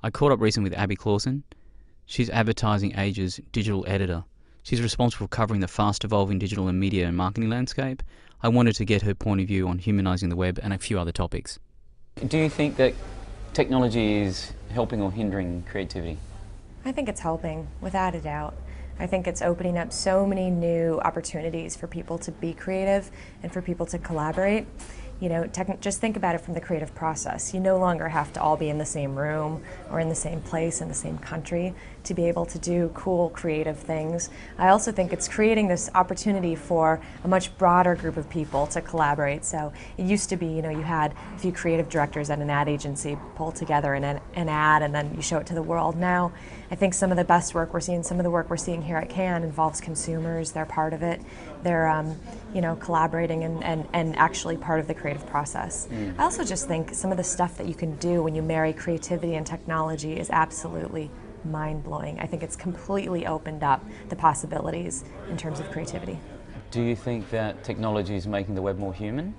I caught up recently with Abbey Klaassen. She's Advertising ADAge's digital editor. She's responsible for covering the fast-evolving digital and media and marketing landscape. I wanted to get her point of view on humanising the web and a few other topics. Do you think that technology is helping or hindering creativity? I think it's helping, without a doubt. I think it's opening up so many new opportunities for people to be creative and for people to collaborate. You know, just think about it from the creative process. You no longer have to all be in the same room or in the same place in the same country to be able to do cool, creative things. I also think it's creating this opportunity for a much broader group of people to collaborate. So it used to be, you know, you had a few creative directors at an ad agency pull together an ad and then you show it to the world. Now, I think some of the best work we're seeing, some of the work we're seeing here at Cannes involves consumers. They're part of it. They're, you know, collaborating and actually part of the creative process. I also just think some of the stuff that you can do when you marry creativity and technology is absolutely mind-blowing. I think it's completely opened up the possibilities in terms of creativity. Do you think that technology is making the web more human?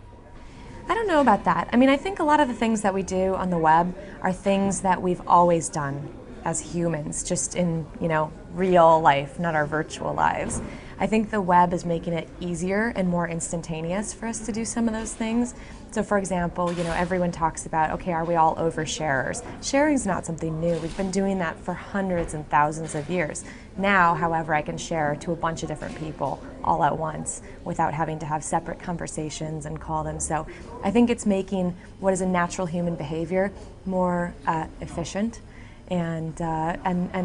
I don't know about that. I mean, I think a lot of the things that we do on the web are things that we've always done as humans, just in, you know, real life, not our virtual lives. I think the web is making it easier and more instantaneous for us to do some of those things. So for example, you know, everyone talks about, okay, are we all oversharers? Sharing is not something new. We've been doing that for hundreds and thousands of years. Now, however, I can share to a bunch of different people all at once without having to have separate conversations and call them. So I think it's making what is a natural human behavior more efficient and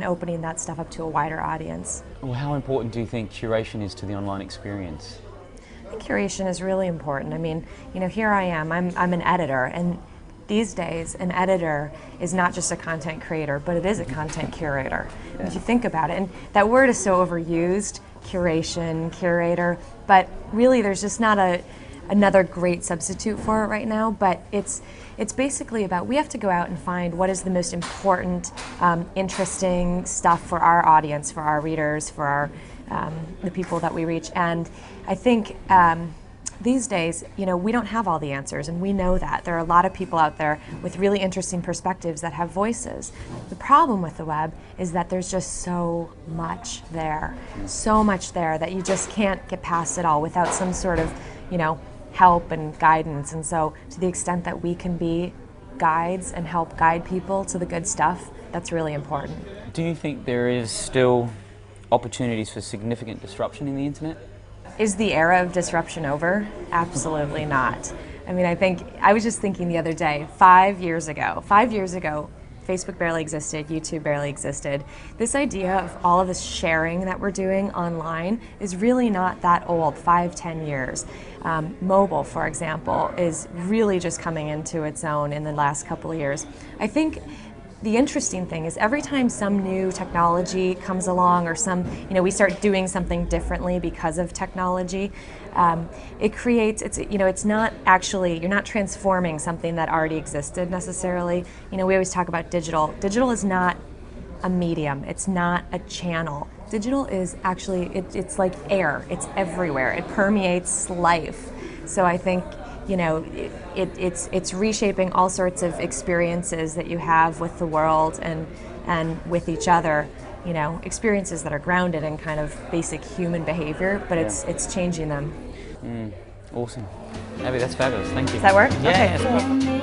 opening that stuff up to a wider audience. Well, how important do you think curation is to the online experience? I think curation is really important. I mean, you know, here I am, I'm an editor, and these days an editor is not just a content creator, but it is a content curator. Yeah. If you think about it, and that word is so overused, curation, curator, but really there's just not another great substitute for it right now, but it's basically about, we have to go out and find what is the most important, interesting stuff for our audience, for our readers, for our the people that we reach. And I think these days, you know, we don't have all the answers, and we know that. There are a lot of people out there with really interesting perspectives that have voices. The problem with the web is that there's just so much there that you just can't get past it all without some sort of, you know, help and guidance. And so to the extent that we can be guides and help guide people to the good stuff, that's really important. Do you think there is still opportunities for significant disruption in the internet? Is the era of disruption over? Absolutely not. I mean, I was just thinking the other day, 5 years ago, Facebook barely existed, YouTube barely existed. This idea of all of this sharing that we're doing online is really not that old, 5-10 years. Mobile, for example, is really just coming into its own in the last couple of years. I think the interesting thing is every time some new technology comes along or we start doing something differently because of technology, it creates, it's not actually, you're not transforming something that already existed necessarily. You know, we always talk about digital. Digital is not a medium, it's not a channel. Digital is actually, it's like air, it's everywhere, it permeates life. So I think, you know, it's reshaping all sorts of experiences that you have with the world and with each other, you know, experiences that are grounded in kind of basic human behavior, but it's changing them. Awesome. Abbey, that's fabulous. Thank you. Does that work? Yeah. Okay.